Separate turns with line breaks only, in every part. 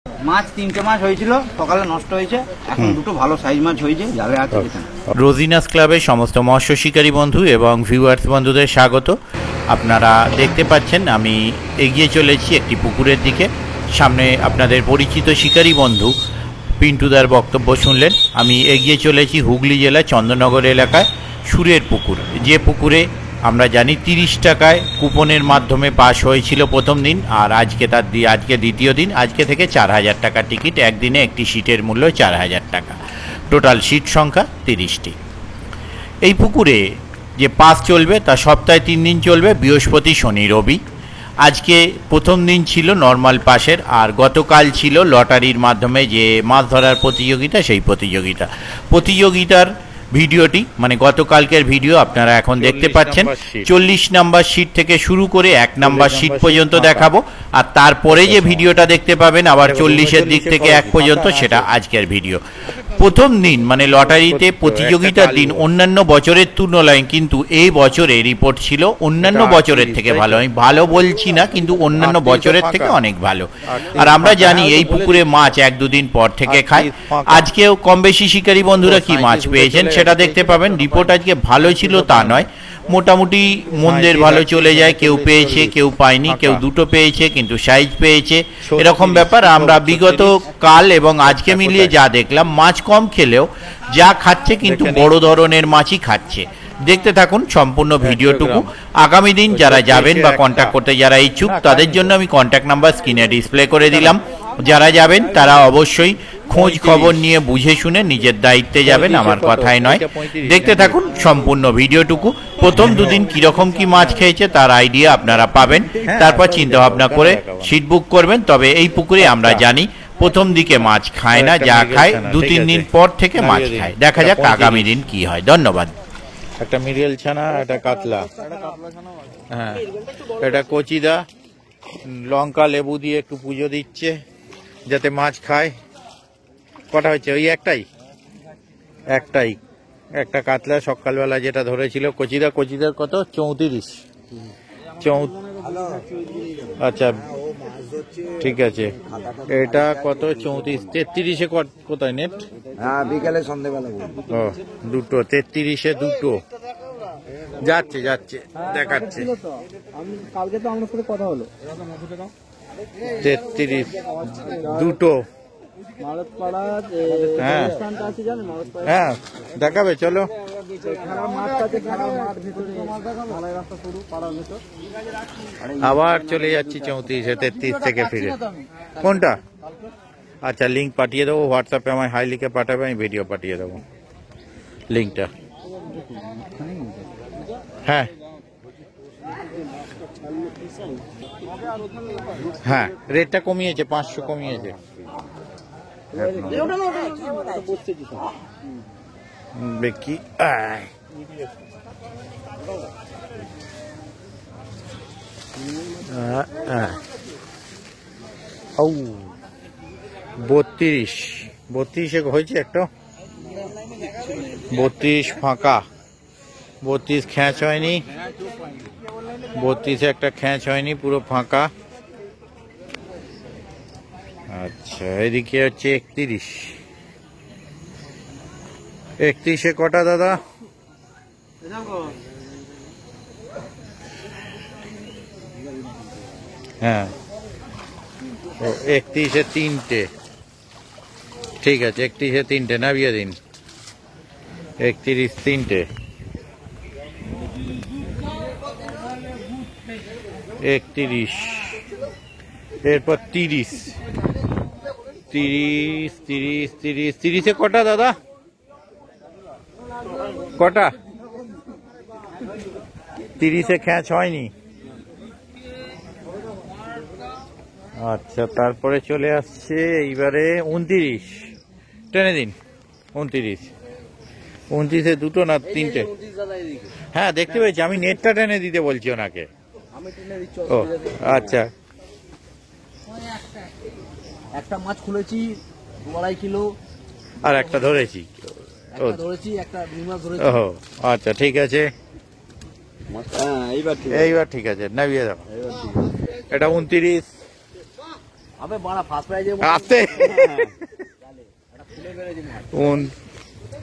মাছ 3টে মাছ হয়েছিল, সকালে নষ্ট হয়েছে, এখন দুটো ভালো সাইজ মাছ হয়েছে, জালে আছে।
রোজিনাস ক্লাবের সমস্ত মৎস্য শিকারী বন্ধু এবং ভিউয়ার্স বন্ধুদের স্বাগত। আপনারা দেখতে পাচ্ছেন আমি এগিয়ে চলেছি একটি পুকুরের দিকে। সামনে আপনাদের পরিচিত শিকারী বন্ধু পিন্টুদার বক্তব্য শুনলেন। আমি এগিয়ে চলেছি হুগলি জেলার চন্দননগর এলাকায় সুরের পুকুর, যে পুকুরে আমরা জানি 30 টাকায় কুপনের মাধ্যমে পাস হয়েছিল প্রথম দিন, আর আজকে আজকে দ্বিতীয় দিন। আজকে থেকে 4000 টাকা টিকিট, একদিনে একটি সিটের মূল্য 4000 টাকা, টোটাল সিট সংখ্যা 30টি। এই পুকুরে যে পাস চলবে তা সপ্তাহে 3 দিন চলবে, বৃহস্পতি, শনি, রবি। আজকে প্রথম দিন ছিল নর্মাল পাসের, আর গতকাল ছিল লটারির মাধ্যমে যে মাছ ধরার প্রতিযোগিতা, সেই প্রতিযোগিতার ভিডিওটি মানে গতকালকের ভিডিও আপনারা এখন দেখতে পাচ্ছেন। 40 নাম্বার সিট থেকে শুরু করে 1 নাম্বার সিট পর্যন্ত দেখাবো, আর তারপরে যে ভিডিওটা দেখতে পাবেন আবার 40-এর দিক থেকে 1 পর্যন্ত, সেটা আজকের ভিডিও। প্রথম দিন মানে লটারিতে প্রতিযোগিতার দিন অন্যান্য বছরের তুলনায় কিন্তু এই বছরে রিপোর্ট ছিল অন্যান্য বছরের থেকে ভালো। আমি ভালো বলছি না, কিন্তু অন্যান্য বছরের থেকে অনেক ভালো। আর আমরা জানি এই পুকুরে মাছ 1-2 দিন পর থেকে খায়। আজকেও কম বেশি শিকারী বন্ধুরা কি মাছ পেয়েছেন সেটা দেখতে পাবেন। রিপোর্ট আজকে ভালো ছিল তা নয়, মোটামুটি মন্দের ভালো চলে যায়। কেউ পেয়েছে, কেউ পায়নি, কেউ দুটো পেয়েছে কিন্তু সাইজ পেয়েছে, এরকম ব্যাপার। আমরা বিগত কাল এবং আজকে মিলিয়ে যা দেখলাম, মাছ কম খেলেও যা খাচ্ছে কিন্তু বড় ধরনের মাছই খাচ্ছে। দেখতে থাকুন সম্পূর্ণ ভিডিওটুকু। আগামী দিন যারা যাবেন বা কন্ট্যাক্ট করতে যারা ইচ্ছুক, তাদের জন্য আমি কন্ট্যাক্ট নাম্বার স্ক্রিনে ডিসপ্লে করে দিলাম। যারা যাবেন তারা অবশ্যই খোঁজ খবর নিয়ে বুঝে শুনে নিজের দায়িত্বে যাবেন, আমার কথাই নয়। দেখতে থাকুন সম্পূর্ণ ভিডিওটুকু। প্রথম দুদিন কিরকম কি মাছ খেয়েছে তার আইডিয়া আপনারা পাবেন, তারপর চিন্তা ভাবনা করে সিট বুক করবেন। তবে এই পুকুরে আমরা জানি প্রথম দিকে মাছ খায় না, যা খায় 2-3 দিন পর থেকে মাছ খায়। দেখা যাক আগামী দিন কি হয়। ধন্যবাদ। একটা মিরিয়াল ছানা, একটা কাতলা, হ্যাঁ এটা কচিদা, লঙ্কা লেবু দিয়ে একটু পুজো দিচ্ছে যাতে মাছ খায়। কটা হচ্ছে? ওই একটাই একটা কাতলা সকালবেলা যেটা ধরেছিল। কচিদার কত? 34। আচ্ছা ঠিক আছে, এটা কত? 34। 33-এ কোথায় নেট?
হ্যাঁ, বিকালে সন্ধ্যাবেলা।
ও দুটো 33-এ দুটো যাচ্ছে দেখাচ্ছে।
কালকে তো আমার সাথে কথা হলো,
33 দুটো। হ্যাঁ দেখাবে, চলো। আবার চলে যাচ্ছি 34-এ 33 থেকে ফিরে। কোনটা? আচ্ছা লিঙ্ক পাঠিয়ে দেবো হোয়াটসঅ্যাপে, আমায় হাই লিখে পাঠাবে, আমি ভিডিও পাঠিয়ে দেবো লিঙ্কটা। হ্যাঁ হ্যাঁ, রেটটা কমিয়েছে, 500 কমিয়েছে। দেখি 32-এ হয়েছে একটা, 32 ফাঁকা, 32 খ্যাঁচ হয়নি, 32-এ একটা খ্যাঁচ হয়নি, পুরো ফাঁকা। আচ্ছা এদিকে হচ্ছে 31-এ কটা দাদা? হ্যাঁ 31-এ 3টে, ঠিক আছে 31-এ 3টে নামিয়ে দিন। 31 3টে, 31, এরপর 30-এ কটা দাদা? কটা? 30-এ খ্যাঁচ হয়নি। আচ্ছা তারপরে চলে আসছে এইবারে 29, টেনে দিন। 29-এ দুটো না 3টে? হ্যাঁ দেখতে পেয়েছি, আমি নেটটা টেনে দিতে বলছি ওনাকে। ও আচ্ছা,
একটা মাছ খুলেছি 2.5 কিলো,
আর একটা ধরেছি। ও আচ্ছা ঠিক আছে, এইবার ঠিক আছে, নামিয়ে দাও। এটা 29,
আবে বড় ফার্স্ট প্রাইজে
আসতে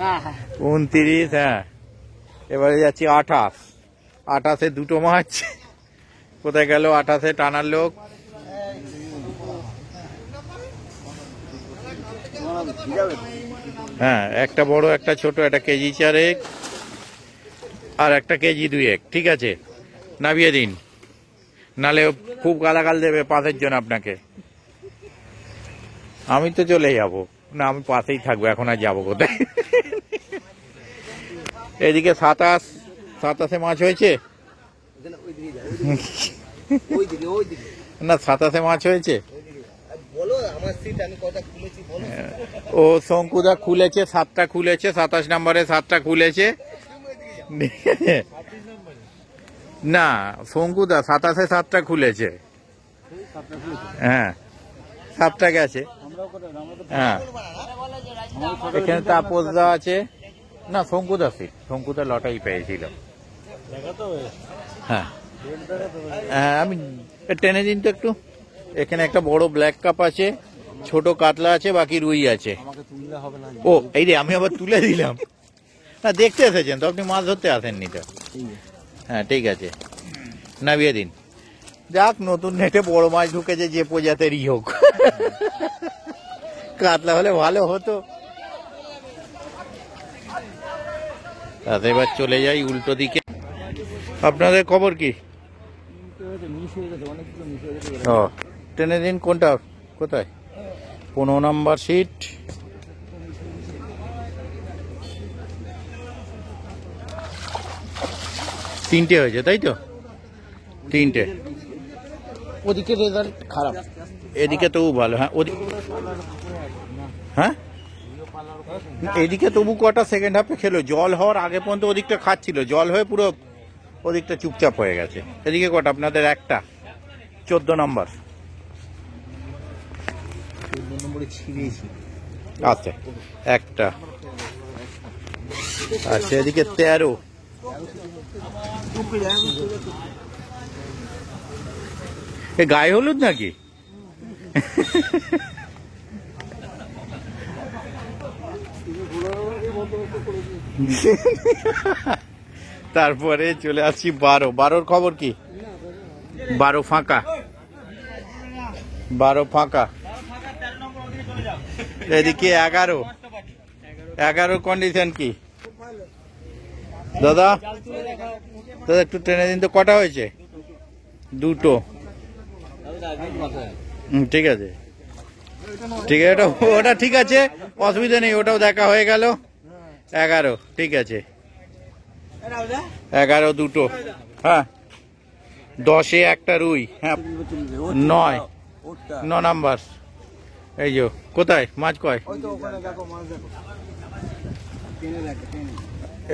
হ্যাঁ
29, হ্যাঁ এবারে যাচ্ছি 28, 28-এ দুটো মাছ। কোথায় গেল 28-এ টানার লোক? হ্যাঁ, একটা বড় একটা ছোট, একটা কেজি 4 আর একটা কেজি 2, ঠিক আছে নামিয়ে দিন, নালে খুব গালাগাল দেবে পাশের জন আপনাকে। আমি তো চলে যাব না, আমি পাশেই থাকবো, এখন আর যাবো কোথায়? এদিকে 27-এ মাছ হয়েছে না? 27-এ মাছ হয়েছে। ও শঙ্কুদা খুলেছে 7টা খুলেছে, 27 নম্বরে 7টা খুলেছে না, শঙ্কুদা 27-এ 7টা খুলেছে। হ্যাঁ 7টা গেছে। হ্যাঁ এখানে তাপসদা আছে না, শঙ্কুদা শঙ্কুদা লটাই পেয়েছিল। হ্যাঁ হ্যাঁ আমি টেনে দিন তো একটু। এখানে একটা বড় ব্ল্যাক কাপ আছে, ছোট কাতলা আছে, বাকি রুই আছে। ও এই রে, আমি আবার তুলে দিলাম না, দেখতে এসেছেন তো আপনি, মাছ ধরতে আসেননি তো। হ্যাঁ ঠিক আছে নামিয়ে দিন। যাক, নতুন নেটে বড় মাছ ঢুকেছে, যে প্রজাতেরই হোক। কাতলা হলে ভালো হতো। তাতে এবার চলে যাই উল্টো দিকে। আপনাদের খবর কি? ও টেনে দিন। কোনটা কোথায়? 15 নম্বর সিট। তিনটে হয়েছে তাই তো? তিনটে। ওদিকে রেজাল্ট খারাপ, এদিকে তবু ভালো। হ্যাঁ হ্যাঁ এদিকে তবু কটা সেকেন্ড হাফে খেলো, জল হওয়ার আগে পর্যন্ত ওদিকটা খাচ্ছিল, জল হয়ে পুরো ওদিকটা চুপচাপ হয়ে গেছে। এদিকে কটা আপনাদের? একটা 14 নম্বর। আচ্ছা একটা। আচ্ছা এদিকে 13। এ গায়ে হলুদ নাকি? তারপরে চলে আসছি 12। 12-র খবর কি? 12 ফাঁকা। 12 ফাঁকা। এদিকে 11। 11 কন্ডিশন কি দাদা? দাদা একটু টেনে দিন তো, কটা হয়েছে? 2টো। ঠিক আছে ঠিক আছে, ওটা ঠিক আছে, অসুবিধা নেই, ওটাও দেখা হয়ে গেল। 11 ঠিক আছে। 11 2টো। হ্যাঁ 10-এ একটা রুই। হ্যাঁ 9 নাম্বার। এই যে কোথায় মাছ কয়?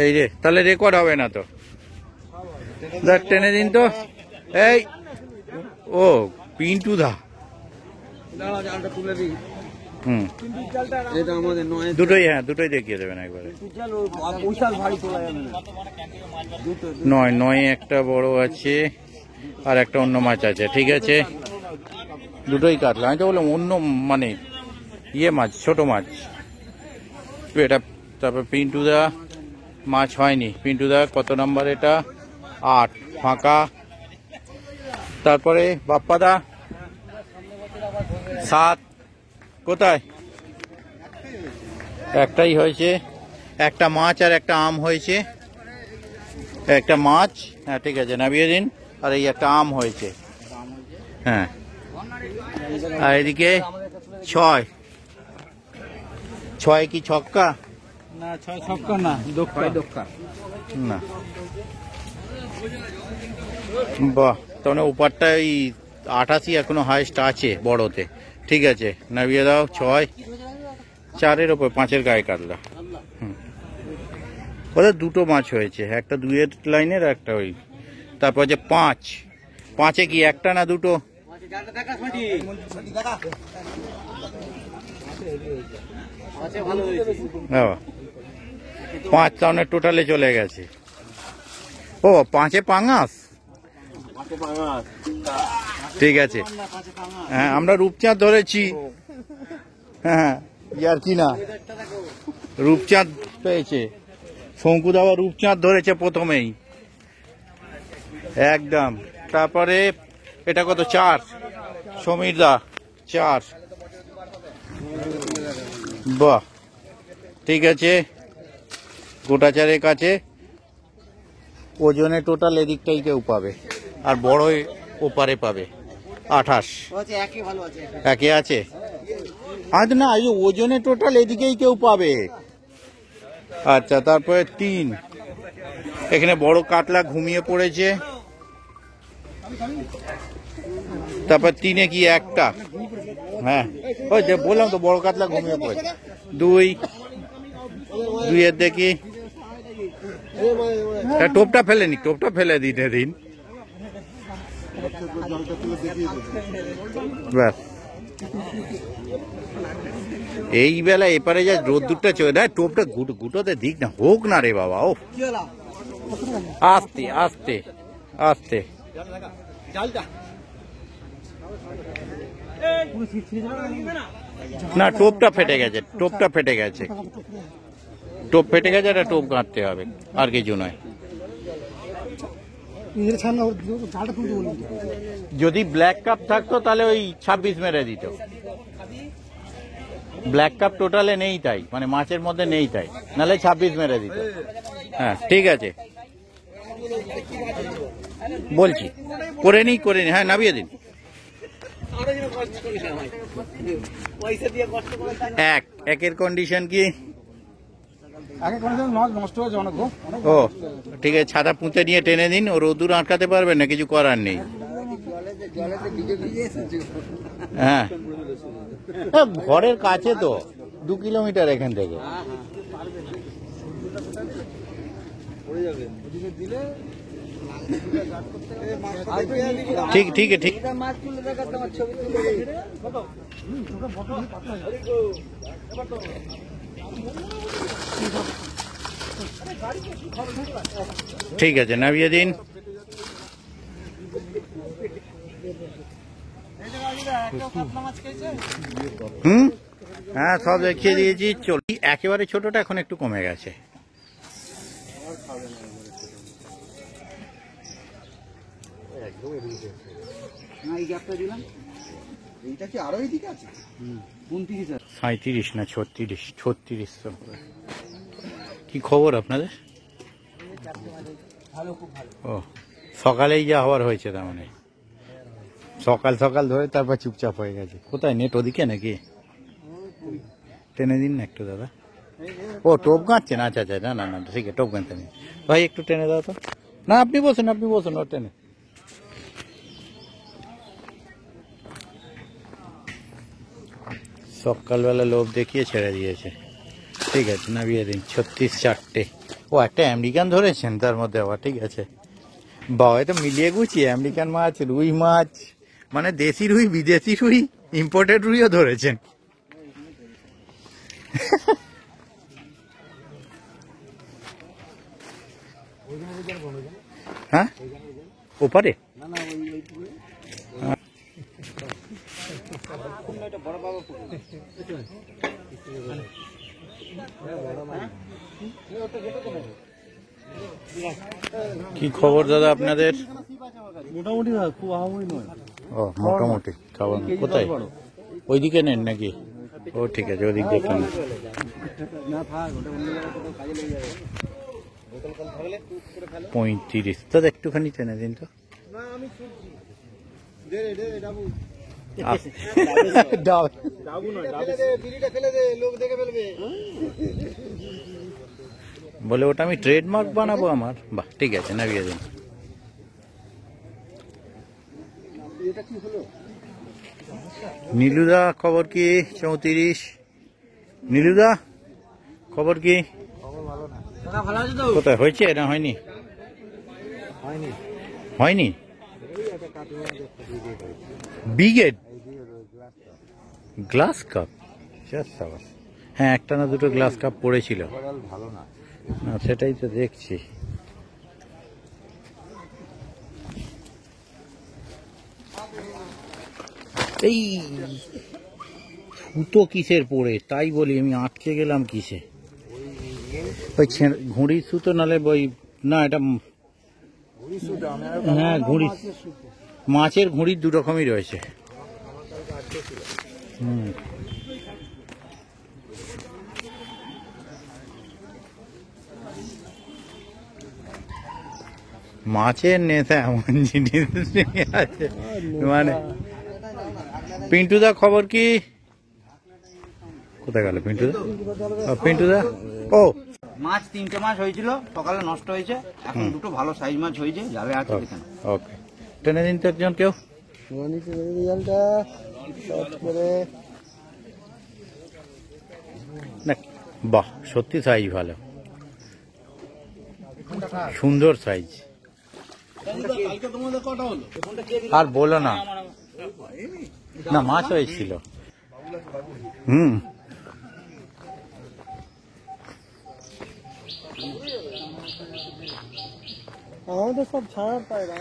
এই যে, তাহলে রেকর্ড হবে না তো। টেনে দিন তো। এই ও পিন্টু দা। দুটোই, হ্যাঁ দুটোই দেখিয়ে দেবেন একবারে। 9 একটা বড় আছে, আর একটা অন্য মাছ আছে। ঠিক আছে দুটোই কাটলাম। আমি তো বললাম অন্য মানে ইয়ে মাছ, ছোট মাছ এটা। তারপর পিন্টুদা মাছ হয়নি। পিন্টুদা কত নাম্বার এটা? 8 ফাঁকা। তারপরে বাপ্পাদা 7। কোথায়? একটাই হয়েছে, একটা মাছ আর একটা আম হয়েছে। একটা মাছ, হ্যাঁ ঠিক আছে নামিয়ে দিন। আর এই একটা আম হয়েছে। হ্যাঁ আর এদিকে 6। 6 কি ছক্কা?
না 6 ছক্কা না, দোক্কা
না। বাহ, তাহলে উপরটা ওই 88 এখনো হাইস্ট আছে বড়তে। ঠিক আছে নামিয়ে দাও। 6 4-এর ওপর 5-এর গায়ে কাটলা। ওদের 2টো মাছ হয়েছে, একটা 2-এর লাইনের, একটা ওই। তারপর যে 5। 5-এ কি একটা না দুটো? 5 তাহলে টোটালে চলে গেছে। ও 5-এ পাঙাশ। ঠিক আছে। হ্যাঁ আমরা রূপচাঁদ ধরেছি। হ্যাঁ ইয়ার কি না, রূপচাঁদ পেয়েছে শঙ্কু দাবা, রূপচাঁদ ধরেছে প্রথমেই একদম। তারপরে এটা কত, 4 সমীর দা 4। বাহ ঠিক আছে, গোটা 4 কাছে ওজনে টোটাল এদিকটাই কেউ পাবে, আর বড় ওপারে পাবে 28। একে আছে আজ না, এই ওজনে টোটাল এদিকেই কেউ পাবে। আচ্ছা তারপরে 3, এখানে বড় কাতলা ঘুমিয়ে পড়েছে। তারপর 3-এ কি একটা, হ্যাঁ ওই যে বললাম তো বড় কাতলা ঘুমিয়ে পড়েছে। 2-এর দেখি, টোপটা ফেলেনি, টোপটা ফেলে দিতে দিন। ব্যাস এই বেলা এপারে যা রোদ্দুরটা চলে না, টোপটা গুটোতে দিক না, হোক না রে বাবা। ও আস্তে আস্তে আস্তে, না টোপটা ফেটে গেছে, টোপটা ফেটে গেছে, টোপ ফেটে গেছে, একটা টোপ গাঁটতে হবে, আর কিছু নয়। যদি ব্ল্যাক কাপ থাকতো তাহলে ওই 26 মেরে দিত। ব্ল্যাক কাপ টোটালে নেই তাই, মানে মাছের মধ্যে নেই তাই, নাহলে 26 মেরে দিত। হ্যাঁ ঠিক আছে বলছি, করে নি হ্যাঁ নামিয়ে দিন। একের কন্ডিশন কি? ও ঠিক আছে, ছাতা পুঁতে নিয়ে টেনে দিন, ও রোদুর আটকাতে পারবেন না, কিছু করার নেই। হ্যাঁ ঘরের কাছে তো, 2 কিলোমিটার এখান থেকে। ঠিক ঠিক ঠিক। ঠিক আছে নামিয়ে দিন। হ্যাঁ সব দেখিয়ে দিয়েছি। চলি একেবারে ছোটটা এখন একটু কমে গেছে।
এইটা কি আরো এদিকে আছে?
37 না 36 তো। কি খবর আপনাদের? ও সকালেই যা হওয়ার হয়েছে, তার মানে সকাল সকাল ধরে তারপর চুপচাপ হয়ে গেছে। কোথায় নেট, ওদিকে নাকি? টেনে দিন না একটু দাদা। ও টোপ গাঁচ্ছেন, আচ্ছা আচ্ছা, না না না ঠিক আছে, টোপ গাঁথতে নেই ভাই, একটু টেনে দাও তো। না আপনি বসুন ও টেনে। সকালবেলা লোভ দেখিয়ে ছেড়ে দিয়েছে। ঠিক আছে নামিয়ে দিন। 36 4টে। ও একটা আমেরিকান ধরেছেন তার মধ্যে আবার, ঠিক আছে। বাবা তো মিলিয়ে গুছিয়ে আমেরিকান মাছ, রুই মাছ, মানে দেশি রুই, বিদেশি রুই, ইম্পোর্টেড রুইও ধরেছেন। হ্যাঁ ওপারে কি খবর দাদা আপনাদের?
মোটামুটি খুব আহামরি নয়।
ও মোটামুটি খাবার কোথায়, ওইদিকে নেন নাকি? ও ঠিক আছে, ওদিক দেখলাম। 35 দাদা একটুখানি টেনে দিন তো। বলে ওটা আমি ট্রেডমার্ক বানাবো আমার। বাহ ঠিক আছে নামিয়ে দিন। নীলুদা খবর কি? 34। নীলুদা খবর কি? কোথায় হয়েছে না হয়নি? হয়নি বিগেট গ্লাস কাপ। হ্যাঁ একটা না দুটো গ্লাস কাপ পড়েছিল, না সেটাই তো দেখছি। এই সুতো কিসের পড়ে তাই বলি, আমি আটকে গেলাম কিসে? ওই ঘুড়ির সুতো, নালে ওই না এটা, হ্যাঁ ঘুড়ি, মাছের ঘুড়ির দু রকমই রয়েছে। মাছের নেশা এমন জিনিস আছে মানে। পিন্টুদা খবর কি? কোথায় গেল পিন্টুদা? পিন্টুদা ও
মাছ 3টে মাছ হয়েছিল, সকালে নষ্ট হয়েছে। এখন দুটো ভালো সাইজ মাছ হয়েছে, যাবে আর এখানে।
ওকে, টেনে দিন তো একজন কেউ। না বাহ, সত্যি সাইজ ভালো, সুন্দর সাইজ। আর বলো না, না মাছ হয়েছিল।
আমাদের সব ছাড়া পায় না।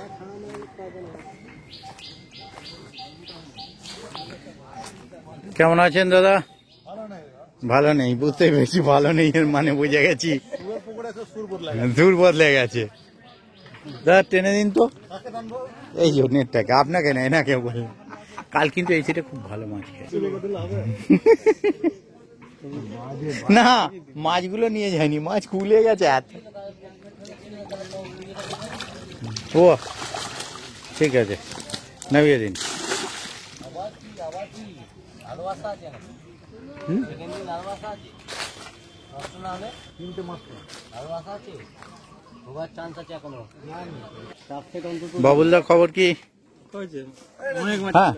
কেমন আছেন দাদা? ভালো নেই, বুঝতে পেরেছি, ভালো নেই এর মানে বুঝে গেছি, সুর বদলে গেছে। দাদা টেনে দিন তো এই নেটটাকে, আপনাকে নেই না কেউ বলে। কাল কিন্তু এই সেটা খুব ভালো মাছ খেয়েছে। না মাছগুলো নিয়ে যায়নি, মাছ খুলে গেছে এত। ও ঠিক আছে, নামিয়ে দিন। বাবুলদার খবর কি? হ্যাঁ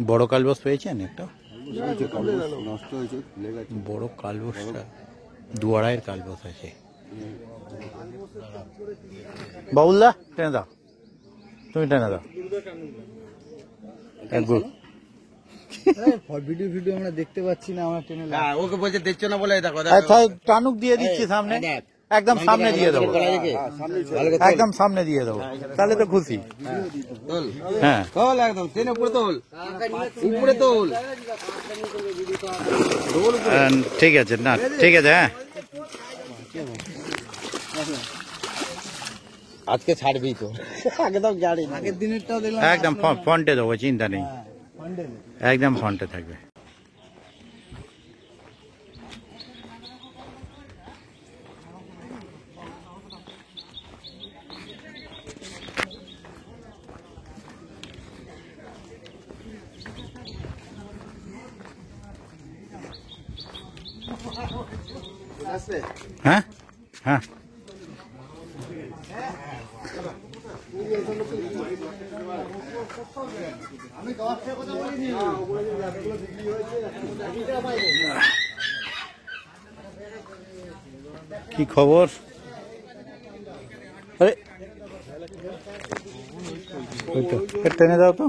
বড় কালবস পেয়েছেন একটা? বড় কালবসটা 2-2.5 কালবস আছে। বাবুলদা টেনে দাও, তুমি টেনে দাও।
ভিডিও আমরা দেখতে পাচ্ছি না, আমরা টেনে
ওকে বলছে দেখছো না বলে দেখো।
আচ্ছা টানুক দিয়ে দিচ্ছি সামনে, একদম সামনে দিয়ে দেবো, একদম সামনে দিয়ে দেবো, তাহলে তো খুশি। হ্যাঁ
তোল একদম, টেনে উপরে তোল, উপরে তোল।
ঠিক আছে, না ঠিক আছে। হ্যাঁ
আজকে ছাড়বি তো,
একদম গাড়ি আগের দিনেরটাও দেখলাম,
একদম ফ্রন্টে দেবো, চিন্তা নেই, একদম ফ্রন্টে থাকবে। হ্যাঁ হ্যাঁ কি খবর? আরে ওই তো টেনে দাও তো,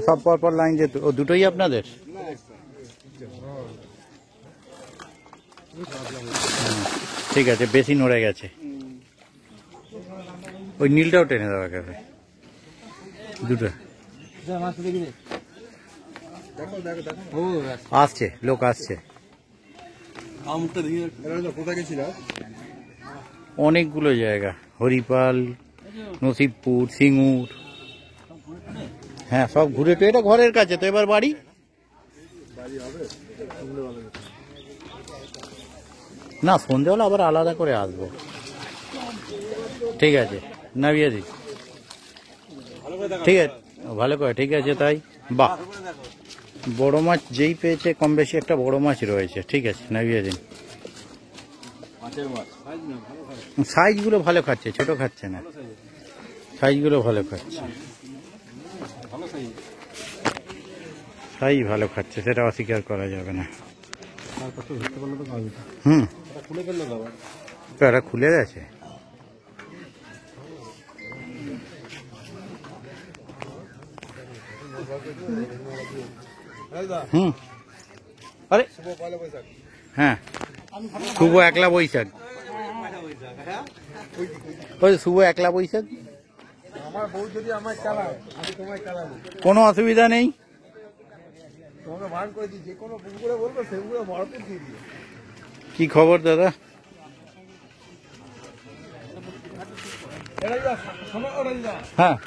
সব পর লাইন যেত। ও দুটোই আপনাদের? ঠিক আছে, বেশি নড়ে গেছে। ওই নীলটাও টেনে দেওয়া গেছে, দুটো আসছে, লোক আসছে। অনেকগুলো জায়গা, হরিপাল, নসিবপুর, সিঙ্গুর, হ্যাঁ সব ঘুরে তো। এটা ঘরের কাছে তো, এবার বাড়ি না, সন্ধে হলে আবার আলাদা করে আসবো। ঠিক আছে, নামিয়ে দিই। ঠিক আছে, ভালো করে, ঠিক আছে তাই। বাহ, বড় মাছ যেই পেয়েছে, কম বেশি একটা বড় মাছ রয়েছে। ঠিক আছে, নামিয়ে দিন। সাইজগুলো ভালো খাচ্ছে, ছোট খাচ্ছে না, সাইজগুলো ভালো খাচ্ছে, সাইজ ভালো খাচ্ছে, সেটা অস্বীকার করা যাবে না। এটা খুলে গেছে। আরে হ্যাঁ, শুভ একলা বৈশাখ, ওই শুভ একলা বৈশাখ।
আমার বউ যদি আমায় চালায় আমি তোমায় চালাবো।
কোনো অসুবিধা নেই।
তোমাকে ভান করে দিই, যে কোনো পুকুরে বলবো সেগুলো ভরপুর দিয়ে দিও।
কি খবর দাদা? হ্যাঁ,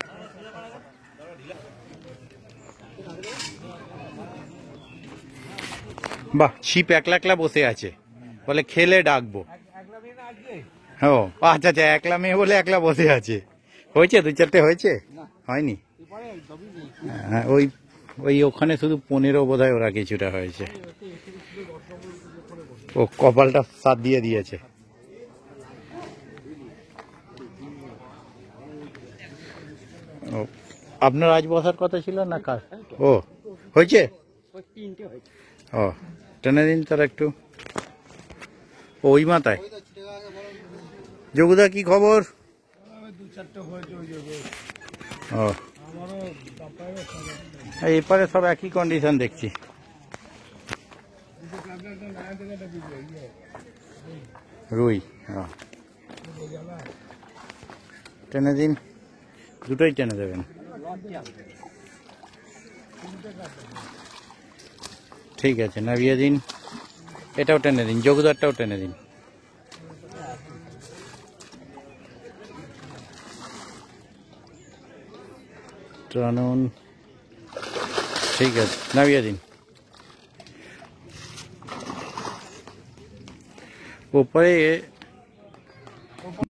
বাহ, ছিপ একলা একলা বসে আছে, বলে খেলে ডাকবো। ও আচ্ছা আচ্ছা, একলা মেয়ে বলে একলা বসে আছে। হয়েছে, দু চারটে হয়েছে, হয়নি? হ্যাঁ, ওই ওই ওখানে শুধু 15 বোধহয় ওরা কিছুটা হয়েছে। ও কপালটা সাথ দিয়ে দিয়েছে। ও, আপনার আজ বসার কথা ছিল না কার? ও হয়েছে, ও টেনে দিন তার একটু। ওই মাথায় যোগুদা কি খবর? ও, এপারে সব একই কন্ডিশন দেখছি। রুই, টেনে দিন, দুটোই টেনে দেবেন। ঠিক আছে, নামিয়ে দিন, এটাও টেনে দিন, যোগদারটাও টেনে দিন। টানুন, ঠিক আছে, নামিয়ে দিন। ওপরে